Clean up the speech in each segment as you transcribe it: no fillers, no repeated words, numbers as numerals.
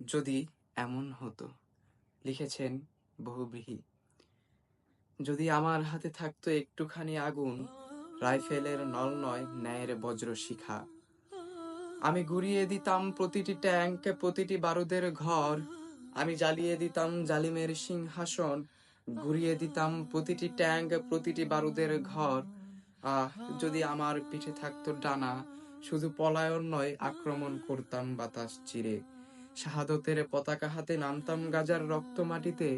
যদি এমন হতো, লিখেছেন বহুব্রীহি। যদি আমার হাতে থাকতো একটুখানি আগুন, রাইফেলের নল নয় ন্যায়ের বজ্র শিখা, আমি গুড়িয়ে দিতাম প্রতিটি ট্যাঙ্ক, প্রতিটি বারুদের ঘর, আমি জ্বালিয়ে দিতাম জালিমের সিংহাসন, গুড়িয়ে দিতাম প্রতিটি ট্যাঙ্ক, প্রতিটি বারুদের ঘর। যদি আমার পিঠে থাকতো ডানা, শুধু পলায়ন নয় আক্রমণ করতাম বাতাস চিরে, শাহাদতের পতাকা হাতে নামতাম গাজার রক্ত মাটিতে,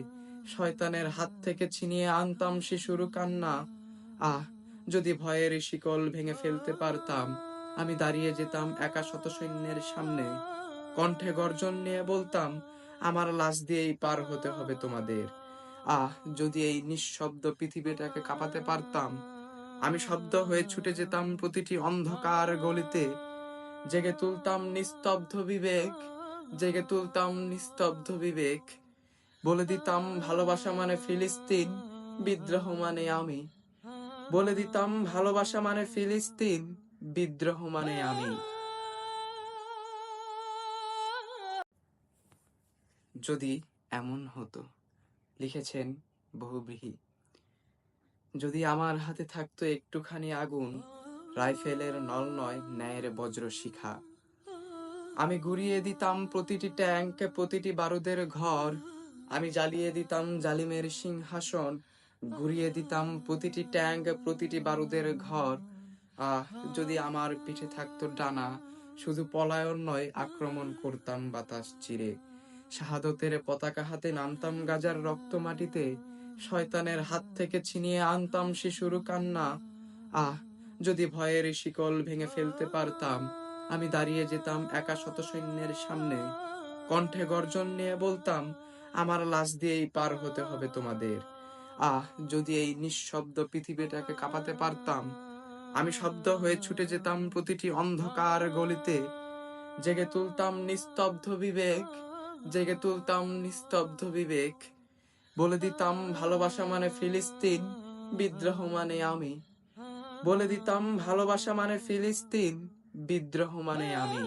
শয়তানের হাত থেকে ছিনিয়ে আনতাম শিশুর কান্না। যদি ভয়ের শিকল ভেঙে ফেলতে পারতাম, আমি দাঁড়িয়ে যেতাম একা শত সৈন্যের সামনে, কণ্ঠে গর্জন নিয়ে বলতাম, আমার লাশ দিয়েই পার হতে হবে তোমাদের। যদি এই নিঃশব্দ পৃথিবীটাকে কাঁপাতে পারতাম, আমি শব্দ হয়ে ছুটে যেতাম প্রতিটি অন্ধকার গলিতে, জেগে তুলতাম নিস্তব্ধ বিবেক, জেগে তুলতাম নিস্তব্ধ বিবেক, বলে দিতাম ভালোবাসা মানে ফিলিস্তিন, বিদ্রোহ মানে আমি। বলে দিতাম ভালোবাসা মানে ফিলিস্তিন, বিদ্রোহ মানে আমি। যদি এমন হতো, লিখেছেন বহুব্রীহি। যদি আমার হাতে থাকতো একটুখানি আগুন, রাইফেলের নল নয় ন্যায়ের বজ্র শিখা, আমি গুড়িয়ে দিতাম প্রতিটি ট্যাঙ্ক, প্রতিটি বারুদের ঘর, আমি জ্বালিয়ে দিতাম জালিমের সিংহাসন, গুড়িয়ে দিতাম প্রতিটি ট্যাঙ্ক, প্রতিটি বারুদের ঘর। যদি আমার পিঠে থাকতো ডানা, শুধু পলায়ন নয় আক্রমণ করতাম বাতাস চিরে, শাহাদতের পতাকা হাতে নামতাম গাজার রক্ত মাটিতে, শয়তানের হাত থেকে ছিনিয়ে আনতাম শিশুর কান্না। যদি ভয়ের শিকল ভেঙে ফেলতে পারতাম, আমি দাঁড়িয়ে যেতাম একা শত সৈন্যের সামনে, কণ্ঠে গর্জন নিয়ে বলতাম, আমার লাশ দিয়েই পার হতে হবে তোমাদের। যদি এই নিঃশব্দ পৃথিবীটাকে কাঁপাতে পারতাম, আমি শব্দ হয়ে ছুটে যেতাম প্রতিটি অন্ধকার গলিতে, জেগে তুলতাম নিস্তব্ধ বিবেক, জেগে তুলতাম নিস্তব্ধ বিবেক, বলে দিতাম ভালোবাসা মানে ফিলিস্তিন, বিদ্রোহ মানে আমি। বলে দিতাম ভালোবাসা মানে ফিলিস্তিন, বিদ্রোহ মানে আমি।